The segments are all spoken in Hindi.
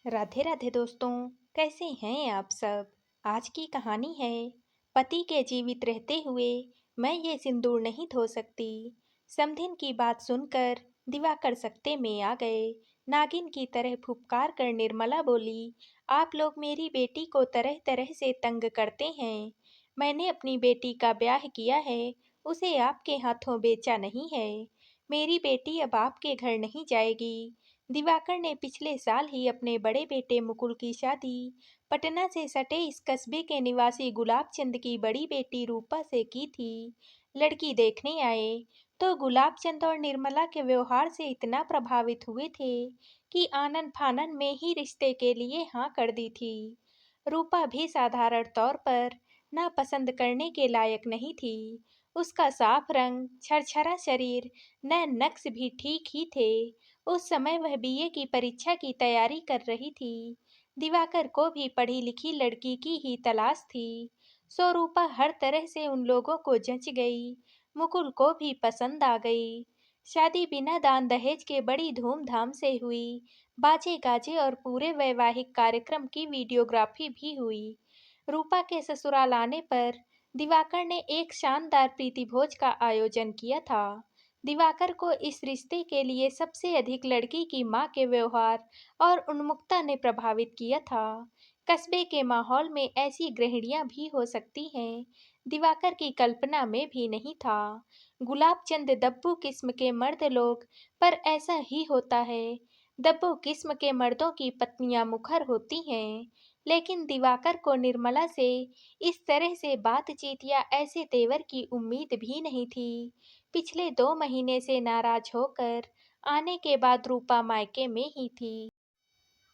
राधे राधे दोस्तों। कैसे हैं आप सब। आज की कहानी है पति के जीवित रहते हुए मैं ये सिंदूर नहीं धो सकती। समधिन की बात सुनकर दिवाकर सकते में आ गए। नागिन की तरह फुफकार कर निर्मला बोली, आप लोग मेरी बेटी को तरह तरह से तंग करते हैं। मैंने अपनी बेटी का ब्याह किया है, उसे आपके हाथों बेचा नहीं है। मेरी बेटी अब आपके घर नहीं जाएगी। दिवाकर ने पिछले साल ही अपने बड़े बेटे मुकुल की शादी पटना से सटे इस कस्बे के निवासी गुलाब चंद की बड़ी बेटी रूपा से की थी। लड़की देखने आए तो गुलाब चंद और निर्मला के व्यवहार से इतना प्रभावित हुए थे कि आनन फानन में ही रिश्ते के लिए हाँ कर दी थी। रूपा भी साधारण तौर पर नापसंद करने के लायक नहीं थी। उसका साफ रंग, छरछरा शरीर, नैन नक्श भी ठीक ही थे। उस समय वह बीए की परीक्षा की तैयारी कर रही थी। दिवाकर को भी पढ़ी लिखी लड़की की ही तलाश थी। सो रूपा हर तरह से उन लोगों को जच गई। मुकुल को भी पसंद आ गई। शादी बिना दान दहेज के बड़ी धूमधाम से हुई। बाजे गाजे और पूरे वैवाहिक कार्यक्रम की वीडियोग्राफी भी हुई। रूपा के ससुराल आने पर दिवाकर ने एक शानदार प्रीतिभोज का आयोजन किया था। दिवाकर को इस रिश्ते के लिए सबसे अधिक लड़की की मां के व्यवहार और उन्मुखता ने प्रभावित किया था। कस्बे के माहौल में ऐसी गृहिणियां भी हो सकती हैं, दिवाकर की कल्पना में भी नहीं था। गुलाब चंद दब्बू किस्म के मर्द लोग, पर ऐसा ही होता है। दब्बू किस्म के मर्दों की पत्नियां मुखर होती हैं, लेकिन दिवाकर को निर्मला से इस तरह से बातचीत या ऐसे तेवर की उम्मीद भी नहीं थी। पिछले 2 महीने से नाराज होकर आने के बाद रूपा मायके में ही थी।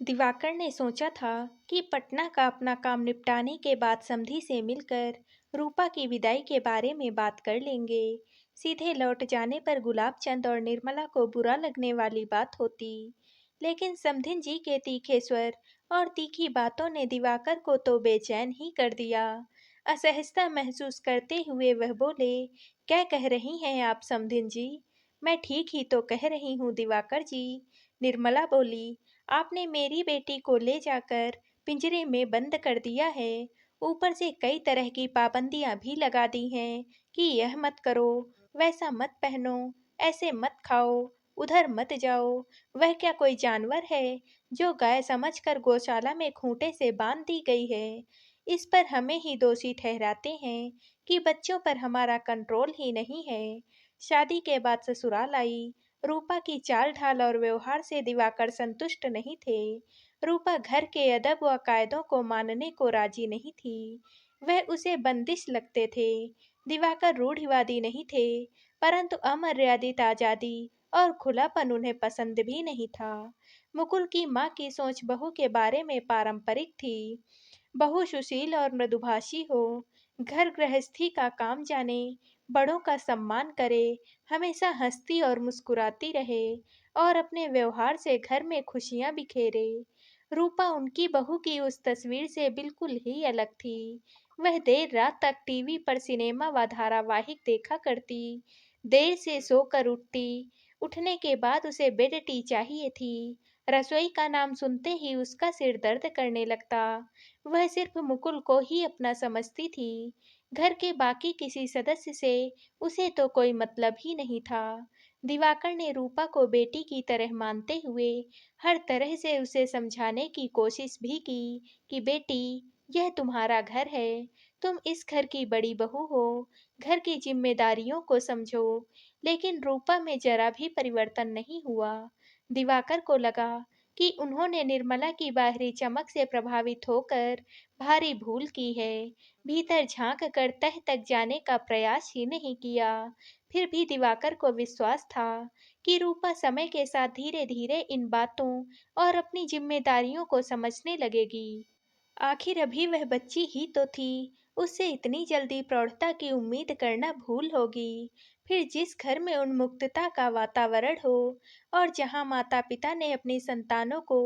दिवाकर ने सोचा था कि पटना का अपना काम निपटाने के बाद समधी से मिलकर रूपा की विदाई के बारे में बात कर लेंगे। सीधे लौट जाने पर गुलाब चंद और निर्मला को बुरा लगने वाली बात होती। लेकिन समधिन जी के तीखे स्वर और तीखी बातों ने दिवाकर को तो बेचैन ही कर दिया। असहजता महसूस करते हुए वह बोले, क्या कह रही हैं आप समधिन जी। मैं ठीक ही तो कह रही हूँ दिवाकर जी। निर्मला बोली, आपने मेरी बेटी को ले जाकर पिंजरे में बंद कर दिया है। ऊपर से कई तरह की पाबंदियां भी लगा दी हैं कि यह मत करो, वैसा मत पहनो, ऐसे मत खाओ, उधर मत जाओ। वह क्या कोई जानवर है जो गाय समझकर गौशाला में खूंटे से बांध दी गई है। इस पर हमें ही दोषी ठहराते हैं कि बच्चों पर हमारा कंट्रोल ही नहीं है। शादी के बाद ससुराल आई। रूपा की चाल ढाल और व्यवहार से दिवाकर संतुष्ट नहीं थे। रूपा घर के अदब व कायदों को मानने को राजी नहीं थी। वह उसे बंदिश लगते थे। दिवाकर रूढ़िवादी नहीं थे, परंतु अमर्यादित आजादी और खुलापन उन्हें पसंद भी नहीं था। मुकुल की माँ की सोच बहू के बारे में पारंपरिक थी। बहू सुशील और मृदुभाषी हो, घर गृहस्थी का काम जाने, बड़ों का सम्मान करे, हमेशा हंसती और मुस्कुराती रहे और अपने व्यवहार से घर में खुशियां बिखेरे। रूपा उनकी बहू की उस तस्वीर से बिल्कुल ही अलग थी। वह देर रात तक टीवी पर सिनेमा व धारावाहिक देखा करती, देर से सोकर उठती, उठने के बाद उसे बेड टी चाहिए थी। रसोई का नाम सुनते ही उसका सिर दर्द करने लगता। वह सिर्फ मुकुल को ही अपना समझती थी। घर के बाकी किसी सदस्य से उसे तो कोई मतलब ही नहीं था। दिवाकर ने रूपा को बेटी की तरह मानते हुए हर तरह से उसे समझाने की कोशिश भी की कि बेटी, यह तुम्हारा घर है, तुम इस घर की बड़ी बहू हो, घर की जिम्मेदारियों को समझो। लेकिन रूपा में जरा भी परिवर्तन नहीं हुआ। दिवाकर को लगा कि उन्होंने निर्मला की बाहरी चमक से प्रभावित होकर भारी भूल की है। भीतर झांक कर तह तक जाने का प्रयास ही नहीं किया। फिर भी दिवाकर को विश्वास था कि रूपा समय के साथ धीरे धीरे इन बातों और अपनी जिम्मेदारियों को समझने लगेगी। आखिर अभी वह बच्ची ही तो थी। उससे इतनी जल्दी प्रौढ़ता की उम्मीद करना भूल होगी। फिर जिस घर में उन्मुक्तता का वातावरण हो और जहां माता पिता ने अपनी संतानों को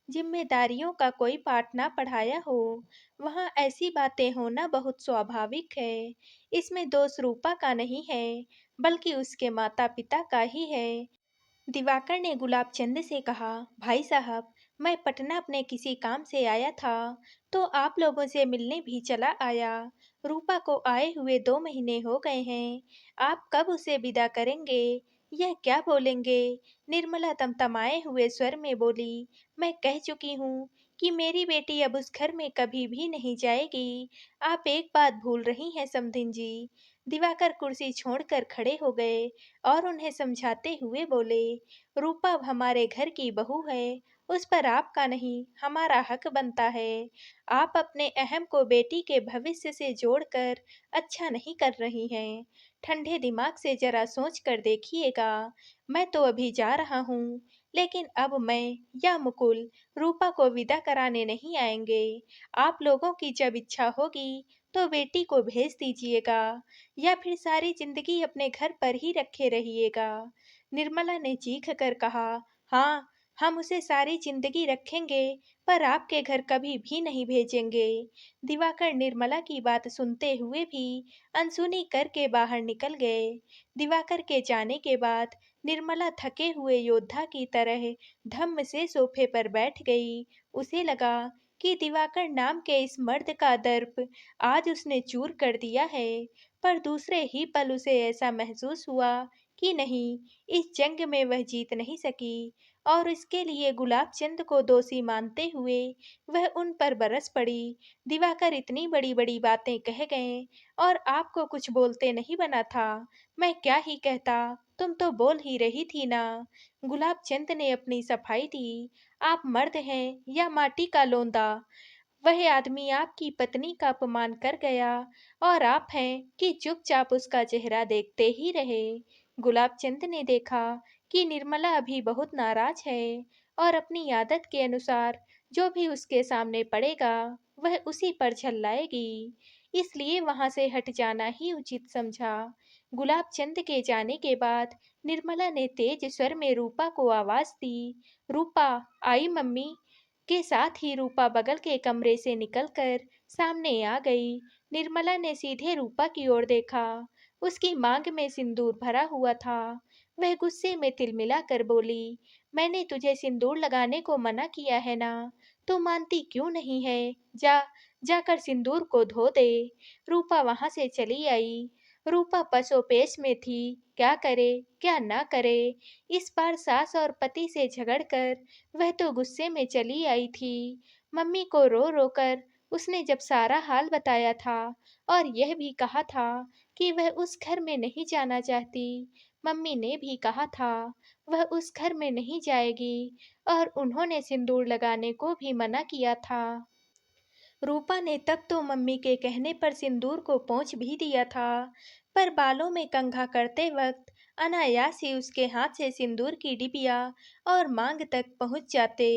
जिम्मेदारियों का कोई पाठ ना पढ़ाया हो, वहां ऐसी बातें होना बहुत स्वाभाविक है। इसमें दोष रूपा का नहीं है, बल्कि उसके माता पिता का ही है। दिवाकर ने गुलाबचंद से कहा, भाई साहब, मैं पटना अपने किसी काम से आया था, तो आप लोगों से मिलने भी चला आया। रूपा को आए हुए 2 महीने हो गए हैं। आप कब उसे विदा करेंगे? यह क्या बोलेंगे? निर्मला तमतमाए हुए स्वर में बोली, मैं कह चुकी हूँ कि मेरी बेटी अब उस घर में कभी भी नहीं जाएगी। आप एक बात भूल रही हैं समधिन जी। दिवाकर कुर्सी छोड़कर खड़े हो गए और उन्हें समझाते हुए बोले, रूपा अब हमारे घर की बहू है, उस पर आपका नहीं हमारा हक बनता है। आप अपने अहम को बेटी के भविष्य से जोड़कर अच्छा नहीं कर रही हैं। ठंडे दिमाग से जरा सोच कर देखिएगा। मैं तो अभी जा रहा हूँ, लेकिन अब मैं या मुकुल रूपा को विदा कराने नहीं आएंगे। आप लोगों की जब इच्छा होगी तो बेटी को भेज दीजिएगा, या फिर सारी जिंदगी अपने घर पर ही रखे रहिएगा। निर्मला ने चीख कर कहा, हाँ, हम उसे सारी जिंदगी रखेंगे, पर आपके घर कभी भी नहीं भेजेंगे। दिवाकर निर्मला की बात सुनते हुए भी अनसुनी करके बाहर निकल गए। दिवाकर के जाने के बाद निर्मला थके हुए योद्धा की तरह धम्म से सोफे पर बैठ गई। उसे लगा कि दिवाकर नाम के इस मर्द का दर्प आज उसने चूर कर दिया है, पर दूसरे ही पल उसे ऐसा महसूस हुआ कि नहीं, इस जंग में वह जीत नहीं सकी, और इसके लिए गुलाबचंद को दोषी मानते हुए वह उन पर बरस पड़ी। दिवाकर इतनी बड़ी बड़ी बातें कह गए और आपको कुछ बोलते नहीं बना था। मैं क्या ही कहता, तुम तो बोल ही रही थी ना। गुलाबचंद ने अपनी सफाई दी। आप मर्द हैं या माटी का लोंदा? वह आदमी आपकी पत्नी का अपमान कर गया और आप हैं कि चुपचाप उसका चेहरा देखते ही रहे। गुलाबचंद ने देखा कि निर्मला अभी बहुत नाराज है और अपनी आदत के अनुसार जो भी उसके सामने पड़ेगा वह उसी पर झल्लाएगी, इसलिए वहां से हट जाना ही उचित समझा। गुलाबचंद के जाने के बाद निर्मला ने तेज स्वर में रूपा को आवाज दी, रूपा आई मम्मी। के साथ ही रूपा बगल के कमरे से निकलकर सामने आ गई। निर्मला ने सीधे रूपा की ओर देखा। उसकी मांग में सिंदूर भरा हुआ था। वह गुस्से में तिलमिलाकर बोली, मैंने तुझे सिंदूर लगाने को मना किया है ना, तू मानती क्यों नहीं है? जा, जाकर सिंदूर को धो दे। रूपा वहां से चली आई। रूपा पसोपेश में थी, क्या करे क्या ना करे। इस बार सास और पति से झगड़कर वह तो गुस्से में चली आई थी। मम्मी को रो रो कर उसने जब सारा हाल बताया था और यह भी कहा था कि वह उस घर में नहीं जाना चाहती। मम्मी ने भी कहा था वह उस घर में नहीं जाएगी, और उन्होंने सिंदूर लगाने को भी मना किया था। रूपा ने तब तो मम्मी के कहने पर सिंदूर को पोंछ भी दिया था, पर बालों में कंघा करते वक्त अनायास ही उसके हाथ से सिंदूर की डिबिया और मांग तक पहुंच जाते।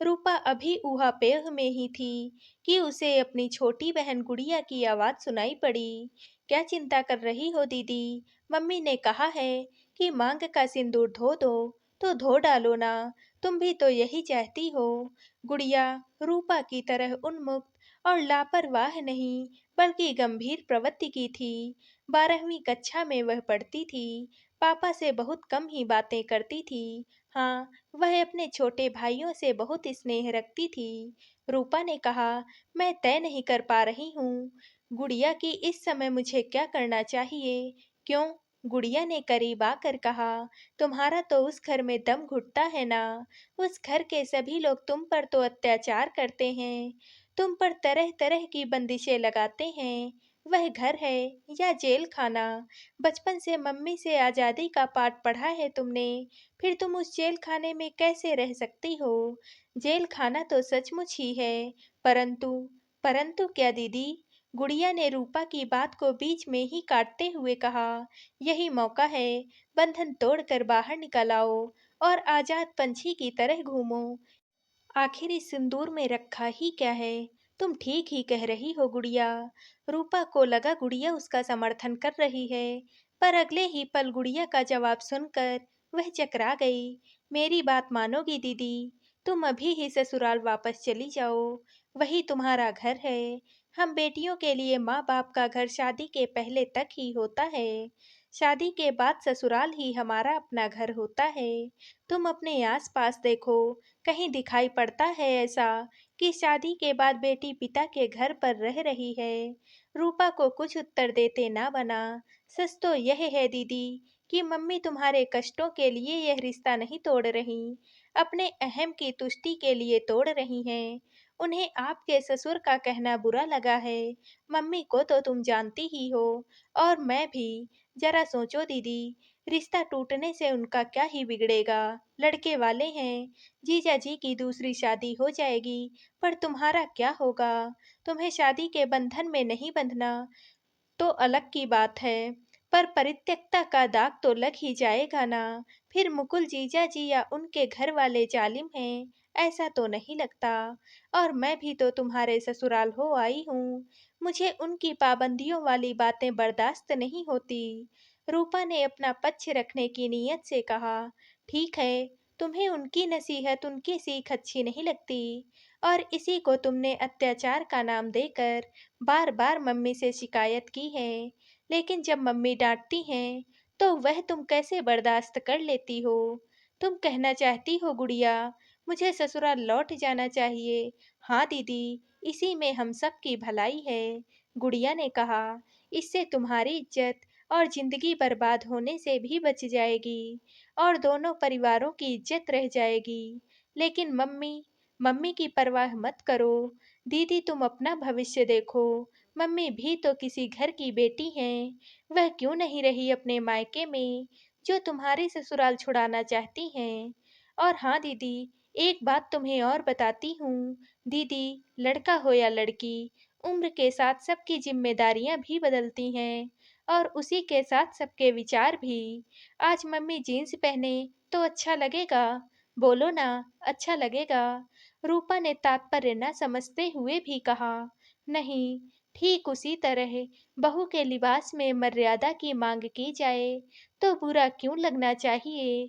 रूपा अभी ऊहापोह में ही थी कि उसे अपनी छोटी बहन गुड़िया की आवाज सुनाई पड़ी। क्या चिंता कर रही हो दीदी? मम्मी ने कहा है कि मांग का सिंदूर धो दो, तो धो डालो ना, तुम भी तो यही चाहती हो। गुड़िया रूपा की तरह उन्मुक्त और लापरवाह नहीं, बल्कि गंभीर प्रवृत्ति की थी। 12वीं कक्षा में वह पढ़ती थी। पापा से बहुत कम ही बातें करती थी। हाँ, वह अपने छोटे भाइयों से बहुत स्नेह रखती थी। रूपा ने कहा, मैं तय नहीं कर पा रही हूँ गुड़िया कि इस समय मुझे क्या करना चाहिए। क्यों? गुड़िया ने करीब आकर कहा, तुम्हारा तो उस घर में दम घुटता है ना। उस घर के सभी लोग तुम पर तो अत्याचार करते हैं, तुम पर तरह तरह की बंदिशें लगाते हैं। वह घर है या जेल खाना? बचपन से मम्मी से आज़ादी का पाठ पढ़ा है तुमने, फिर तुम उस जेल खाने में कैसे रह सकती हो? जेल खाना तो सचमुच ही है, परंतु परंतु क्या दीदी? गुड़िया ने रूपा की बात को बीच में ही काटते हुए कहा, यही मौका है, बंधन तोड़कर बाहर निकल आओ और आजाद पंछी की तरह घूमो। आखिर इस सिंदूर में रखा ही क्या है? तुम ठीक ही कह रही हो गुड़िया। रूपा को लगा गुड़िया उसका समर्थन कर रही है, पर अगले ही पल गुड़िया का जवाब सुनकर वह चकरा गई। मेरी बात मानोगी दीदी? तुम अभी ही ससुराल वापस चली जाओ, वही तुम्हारा घर है। हम बेटियों के लिए माँ बाप का घर शादी के पहले तक ही होता है। शादी के बाद ससुराल ही हमारा अपना घर होता है। तुम अपने आस-पास देखो, कहीं दिखाई पड़ता है ऐसा कि शादी के बाद बेटी पिता के घर पर रह रही है? रूपा को कुछ उत्तर देते ना बना। सच तो यह है दीदी कि मम्मी तुम्हारे कष्टों के लिए यह रिश्ता नहीं तोड़ रही, अपने अहम की तुष्टि के लिए तोड़ रही हैं। उन्हें आपके ससुर का कहना बुरा लगा है। मम्मी को तो तुम जानती ही हो, और मैं भी। जरा सोचो दीदी, रिश्ता टूटने से उनका क्या ही बिगड़ेगा? लड़के वाले हैं, जीजा जी की दूसरी शादी हो जाएगी, पर तुम्हारा क्या होगा? तुम्हें शादी के बंधन में नहीं बंधना तो अलग की बात है, पर परित्यक्ता का दाग तो लग ही जाएगा ना। फिर मुकुल जीजा जी या उनके घर वाले जालिम हैं, ऐसा तो नहीं लगता। और मैं भी तो तुम्हारे ससुराल हो आई हूँ, मुझे उनकी पाबंदियों वाली बातें बर्दाश्त नहीं होती। रूपा ने अपना पक्ष रखने की नीयत से कहा, ठीक है, तुम्हें उनकी नसीहत, उनकी सीख अच्छी नहीं लगती, और इसी को तुमने अत्याचार का नाम देकर बार-बार मम्मी से शिकायत की है। लेकिन जब मम्मी डांटती हैं, तो वह तुम कैसे बर्दाश्त कर लेती हो? तुम कहना चाहती हो गुड़िया, मुझे ससुराल लौट जाना चाहिए। हाँ दीदी, इसी में हम सब की भलाई है। गुड़िया ने कहा, इससे तुम्हारी इज्जत और जिंदगी बर्बाद होने से भी बच जाएगी, और दोनों परिवारों की इज्जत रह जाएगी। लेकिन मम्मी, मम्मी की परवाह मत करो। दीदी तुम अपना भविष्य देखो। मम्मी भी तो किसी घर की बेटी हैं। वह क्यों नहीं रही अपने मायके में, जो तुम्हारे ससुराल छुड़ाना चाहती हैं? और हाँ दीदी, एक बात तुम्हें और बताती हूँ। दीदी, लड़का हो या लड़की, उम्र के साथ सबकी जिम्मेदारियां भी बदलती हैं, और उसी के साथ सबके विचार भी। आज मम्मी जीन्स पहने तो अच्छा लगेगा? बोलो ना, अच्छा लगेगा? रूपा ने तात्पर्य न समझते हुए भी कहा, नहीं, ठीक उसी तरह बहू के लिबास में मर्यादा की मांग की जाए तो बुरा क्यों लगना चाहिए?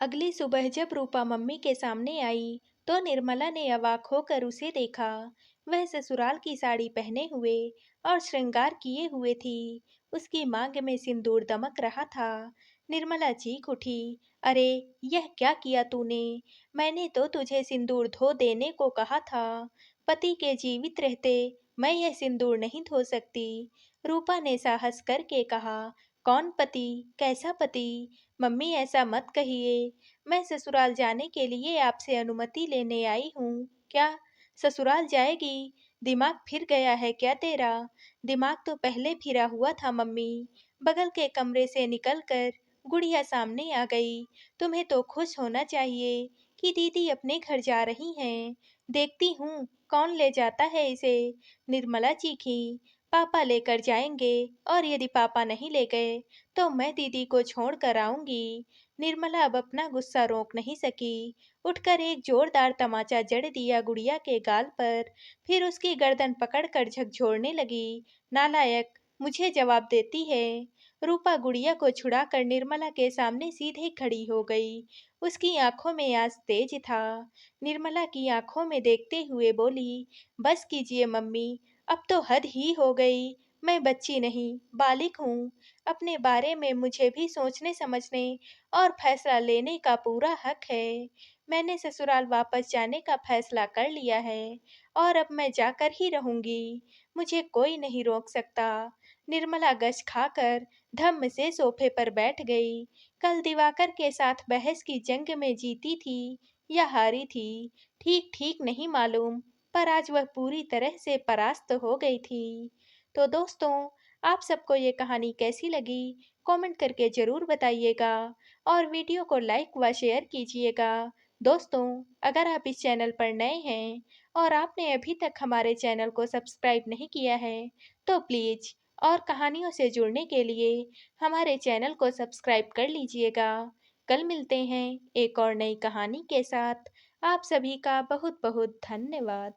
अगली सुबह जब रूपा मम्मी के सामने आई, तो निर्मला ने अवाक होकर उसे देखा। वह ससुराल की साड़ी पहने हुए और श्रृंगार किए हुए थी। उसकी मांग में सिंदूर दमक रहा था। निर्मला चीख उठी, अरे, यह क्या किया तूने? मैंने तो तुझे सिंदूर धो देने को कहा था। पति के जीवित रहते मैं यह सिंदूर नहीं धो सकती। रूपा ने साहस करके कहा, कौन पति? कैसा पति? मम्मी ऐसा मत कहिए। मैं ससुराल जाने के लिए आपसे अनुमति लेने आई हूँ। क्या? ससुराल जाएगी? दिमाग फिर गया है क्या तेरा? दिमाग तो पहले फिरा हुआ था मम्मी। बगल के कमरे से निकलकर गुड़िया सामने आ गई। तुम्हें तो खुश होना चाहिए कि दीदी अपने घर जा रही हैं। देखती हूँ कौन ले जाता है इसे। निर्मला चीखी, पापा लेकर जाएंगे, और यदि पापा नहीं ले गए तो मैं दीदी को छोड़ कर आऊंगी। निर्मला अब अपना गुस्सा रोक नहीं सकी। उठकर एक जोरदार तमाचा जड़ दिया गुड़िया के गाल पर, फिर उसकी गर्दन पकड़कर झकझोरने लगी। नालायक, मुझे जवाब देती है? रूपा गुड़िया को छुड़ाकर निर्मला के सामने सीधे खड़ी हो गई। उसकी आंखों में आज तेज था। निर्मला की आंखों में देखते हुए बोली, बस कीजिए मम्मी, अब तो हद ही हो गई। मैं बच्ची नहीं, बालिक हूँ। अपने बारे में मुझे भी सोचने समझने और फैसला लेने का पूरा हक है। मैंने ससुराल वापस जाने का फैसला कर लिया है, और अब मैं जाकर ही रहूंगी। मुझे कोई नहीं रोक सकता। निर्मला गश खाकर धम्म से सोफे पर बैठ गई। कल दिवाकर के साथ बहस की जंग में जीती थी या हारी थी, ठीक ठीक नहीं मालूम, पर आज वह पूरी तरह से परास्त हो गई थी। तो दोस्तों, आप सबको ये कहानी कैसी लगी? कमेंट करके ज़रूर बताइएगा, और वीडियो को लाइक व शेयर कीजिएगा। दोस्तों, अगर आप इस चैनल पर नए हैं और आपने अभी तक हमारे चैनल को सब्सक्राइब नहीं किया है, तो प्लीज़, और कहानियों से जुड़ने के लिए हमारे चैनल को सब्सक्राइब कर लीजिएगा। कल मिलते हैं एक और नई कहानी के साथ। आप सभी का बहुत बहुत धन्यवाद।